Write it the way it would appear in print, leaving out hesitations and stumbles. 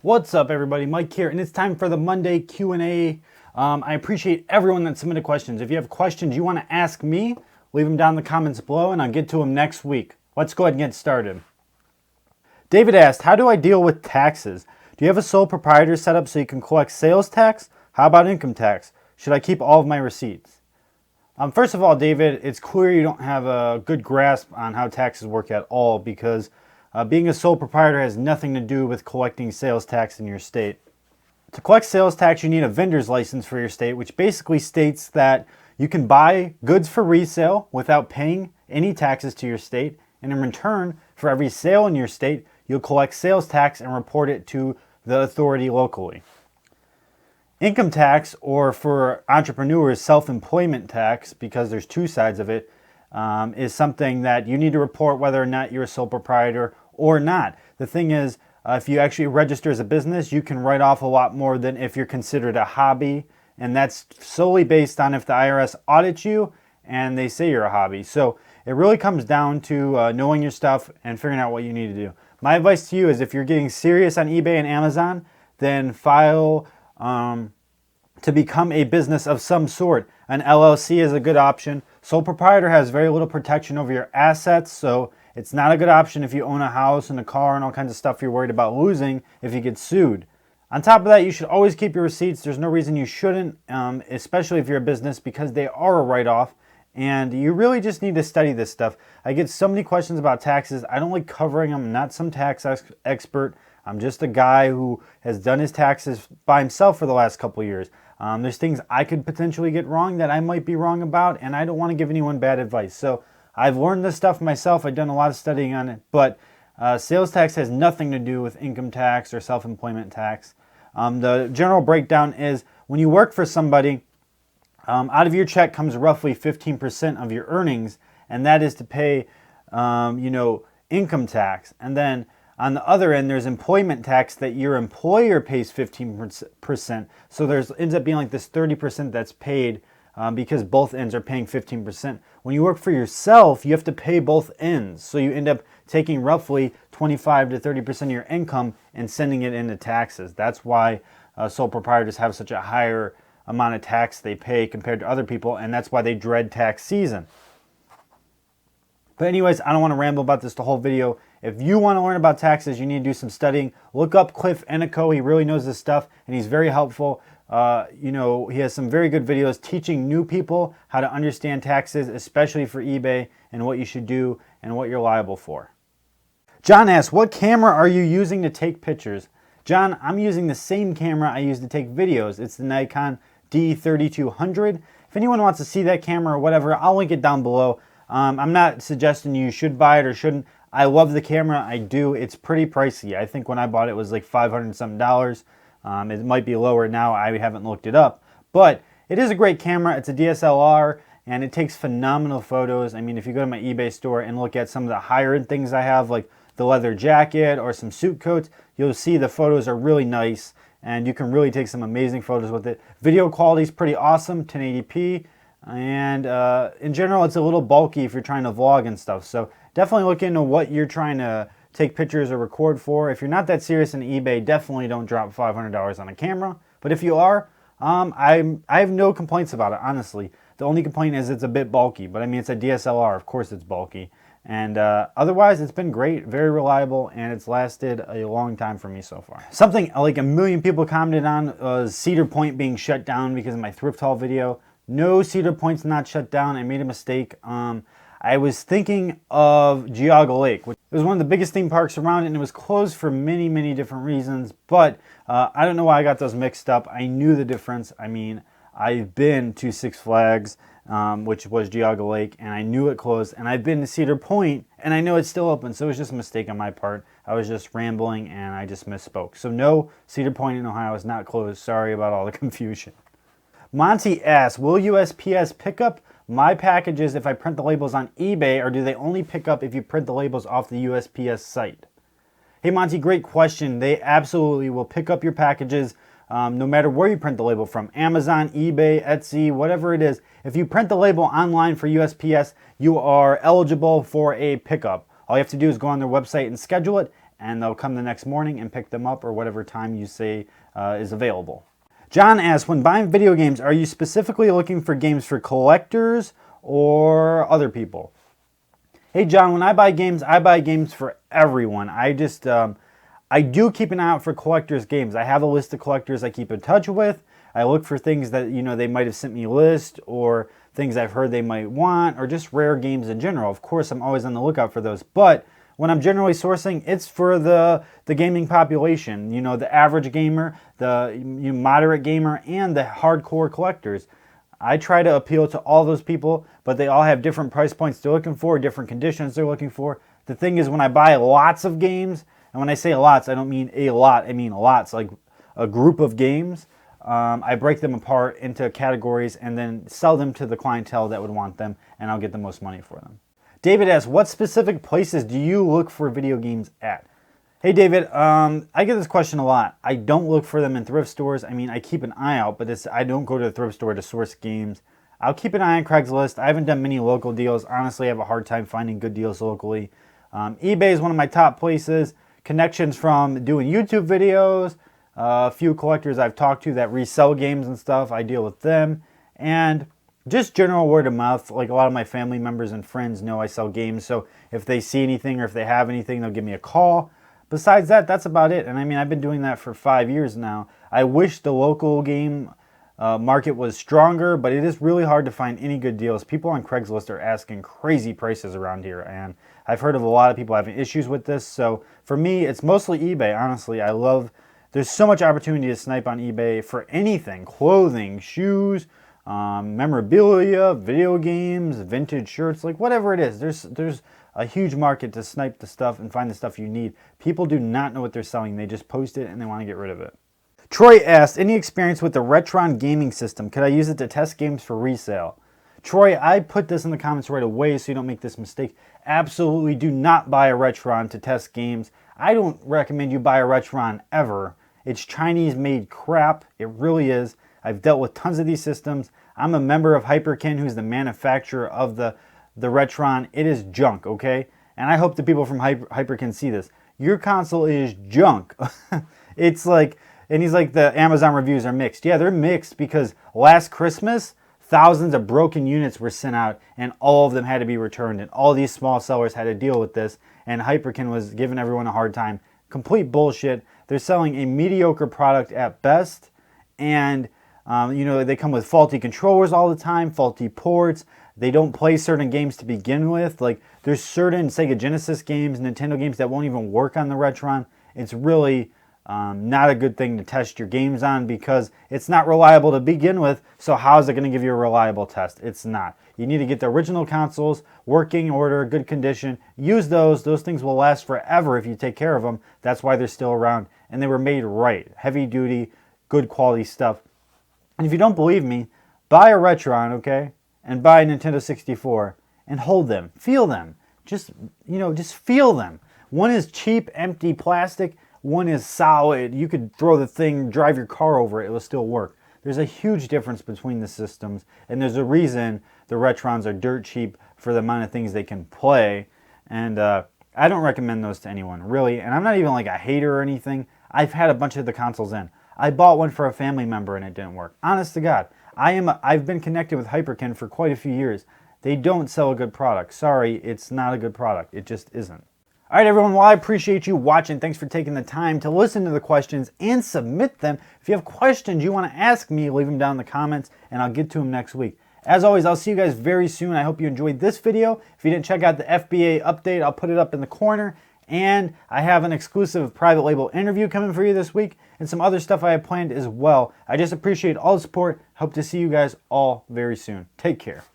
What's up, everybody? Mike here, and it's time for the Monday Q&A. I appreciate everyone that submitted questions. If you have questions you want to ask me, leave them down in the comments below, and I'll get to them next week. Let's go ahead and get started. David asked, how do I deal with taxes? Do you have a sole proprietor set up so you can collect sales tax? How about income tax? Should I keep all of my receipts? First of all, David, it's clear you don't have a good grasp on how taxes work at all because being a sole proprietor has nothing to do with collecting sales tax in your state. To collect sales tax, you need a vendor's license for your state, which basically states that you can buy goods for resale without paying any taxes to your state, and in return, for every sale in your state, you'll collect sales tax and report it to the authority locally. Income tax, or for entrepreneurs, self-employment tax, because there's two sides of it, is something that you need to report whether or not you're a sole proprietor or not. The thing is, if you actually register as a business, you can write off a lot more than if you're considered a hobby, and that's solely based on if the IRS audits you and they say you're a hobby. So it really comes down to knowing your stuff and figuring out what you need to do. My advice to you is if you're getting serious on eBay and Amazon, then file to become a business of some sort. An LLC is a good option. Sole proprietor has very little protection over your assets, so it's not a good option if you own a house and a car and all kinds of stuff you're worried about losing if you get sued. On top of that, you should always keep your receipts. There's no reason you shouldn't, especially if you're a business, because they are a write-off, and you really just need to study this stuff. I get so many questions about taxes. I don't like covering them. I'm not some tax expert. I'm just a guy who has done his taxes by himself for the last couple of years. There's things I could potentially get wrong that I might be wrong about, and I don't want to give anyone bad advice. So I've learned this stuff myself. I've done a lot of studying on it, but sales tax has nothing to do with income tax or self-employment tax. The general breakdown is when you work for somebody, out of your check comes roughly 15% of your earnings, and that is to pay, income tax. And then on the other end, there's employment tax that your employer pays 15%. So there's ends up being like this 30% that's paid because both ends are paying 15%. When you work for yourself, you have to pay both ends. So you end up taking roughly 25 to 30% of your income and sending it into taxes. That's why sole proprietors have such a higher amount of tax they pay compared to other people, and that's why they dread tax season. But anyways, I don't want to ramble about this the whole video. If you want to learn about taxes, you need to do some studying. Look up Cliff Enico. He really knows this stuff, and he's very helpful. He has some very good videos teaching new people how to understand taxes, especially for eBay, and what you should do and what you're liable for. John asks, what camera are you using to take pictures? John, I'm using the same camera I use to take videos. It's the Nikon D3200. If anyone wants to see that camera or whatever, I'll link it down below. I'm not suggesting you should buy it or shouldn't. I love the camera. I do. It's pretty pricey. I think when I bought it, it was like $500 and something. It might be lower now. I haven't looked it up. But it is a great camera. It's a DSLR, and it takes phenomenal photos. I mean, if you go to my eBay store and look at some of the higher-end things I have, like the leather jacket or some suit coats, you'll see the photos are really nice, and you can really take some amazing photos with it. Video quality is pretty awesome, 1080p. And in general, it's a little bulky if you're trying to vlog and stuff. So definitely look into what you're trying to take pictures or record for. If you're not that serious in eBay, definitely don't drop $500 on a camera. But if you are, I have no complaints about it, honestly. The only complaint is it's a bit bulky. But I mean, it's a DSLR. Of course it's bulky. And otherwise, it's been great, very reliable, and it's lasted a long time for me so far. Something like a million people commented on was Cedar Point being shut down because of my thrift haul video. No, Cedar Point's not shut down. I made a mistake. I was thinking of Geauga Lake, which was one of the biggest theme parks around, and it was closed for many, many different reasons. But I don't know why I got those mixed up. I knew the difference. I mean, I've been to Six Flags, which was Geauga Lake, and I knew it closed. And I've been to Cedar Point, and I know it's still open. So it was just a mistake on my part. I was just rambling, and I just misspoke. So no, Cedar Point in Ohio is not closed. Sorry about all the confusion. Monty asks, will USPS pick up my packages if I print the labels on eBay, or do they only pick up if you print the labels off the USPS site? Hey Monty, great question. They absolutely will pick up your packages no matter where you print the label from. Amazon, eBay, Etsy, whatever it is. If you print the label online for USPS, you are eligible for a pickup. All you have to do is go on their website and schedule it, and they'll come the next morning and pick them up or whatever time you say is available. John asks, when buying video games, are you specifically looking for games for collectors or other people? Hey John, when I buy games for everyone. I do keep an eye out for collectors games. I have a list of collectors I keep in touch with. I look for things that, they might have sent me a list, or things I've heard they might want, or just rare games in general. Of course, I'm always on the lookout for those. But when I'm generally sourcing, it's for the gaming population. The average gamer, the moderate gamer, and the hardcore collectors. I try to appeal to all those people, but they all have different price points they're looking for, different conditions they're looking for. The thing is, when I buy lots of games, and when I say lots, I don't mean a lot, I mean lots, like a group of games. I break them apart into categories and then sell them to the clientele that would want them, and I'll get the most money for them. David asks, what specific places do you look for video games at? Hey David, I get this question a lot. I don't look for them in thrift stores. I keep an eye out, but I don't go to the thrift store to source games. I'll keep an eye on Craigslist. I haven't done many local deals. Honestly, I have a hard time finding good deals locally. eBay is one of my top places. Connections from doing YouTube videos. A few collectors I've talked to that resell games and stuff, I deal with them. And just general word of mouth, like a lot of my family members and friends know I sell games, so if they see anything or if they have anything, they'll give me a call. Besides that, that's about it. And I've been doing that for 5 years now. I wish the local game market was stronger, but it is really hard to find any good deals. People on Craigslist are asking crazy prices around here, and I've heard of a lot of people having issues with this. So for me, it's mostly eBay, honestly. There's so much opportunity to snipe on eBay for anything: clothing, shoes, memorabilia, video games, vintage shirts, like whatever it is. There's a huge market to snipe the stuff and find the stuff you need. People do not know what they're selling. They just post it and they want to get rid of it. Troy asked, any experience with the Retron gaming system? Could I use it to test games for resale? Troy, I put this in the comments right away so you don't make this mistake. Absolutely do not buy a Retron to test games. I don't recommend you buy a Retron ever. It's Chinese-made crap. It really is. I've dealt with tons of these systems. I'm a member of Hyperkin, who's the manufacturer of the Retron. It is junk, okay? And I hope the people from Hyperkin see this. Your console is junk. It's like, and he's like, the Amazon reviews are mixed. Yeah, they're mixed because last Christmas, thousands of broken units were sent out and all of them had to be returned. And all these small sellers had to deal with this. And Hyperkin was giving everyone a hard time. Complete bullshit. They're selling a mediocre product at best. And, they come with faulty controllers all the time, faulty ports. They don't play certain games to begin with. Like, there's certain Sega Genesis games, Nintendo games that won't even work on the Retron. It's really not a good thing to test your games on because it's not reliable to begin with. So how is it going to give you a reliable test? It's not. You need to get the original consoles, working order, good condition. Use those. Those things will last forever if you take care of them. That's why they're still around. And they were made right. Heavy duty, good quality stuff. And if you don't believe me, buy a Retron, okay? And buy a Nintendo 64 and hold them. Feel them. Just feel them. One is cheap, empty plastic. One is solid. You could throw the thing, drive your car over it. It will still work. There's a huge difference between the systems. And there's a reason the Retrons are dirt cheap for the amount of things they can play. And I don't recommend those to anyone, really. And I'm not even like a hater or anything. I've had a bunch of the consoles in. I bought one for a family member and it didn't work. Honest to God. I've been connected with Hyperkin for quite a few years. They don't sell a good product. Sorry, it's not a good product. It just isn't. All right, everyone. Well, I appreciate you watching. Thanks for taking the time to listen to the questions and submit them. If you have questions you want to ask me, leave them down in the comments and I'll get to them next week. As always, I'll see you guys very soon. I hope you enjoyed this video. If you didn't check out the FBA update, I'll put it up in the corner. And I have an exclusive private label interview coming for you this week and some other stuff I have planned as well. I just appreciate all the support. Hope to see you guys all very soon. Take care.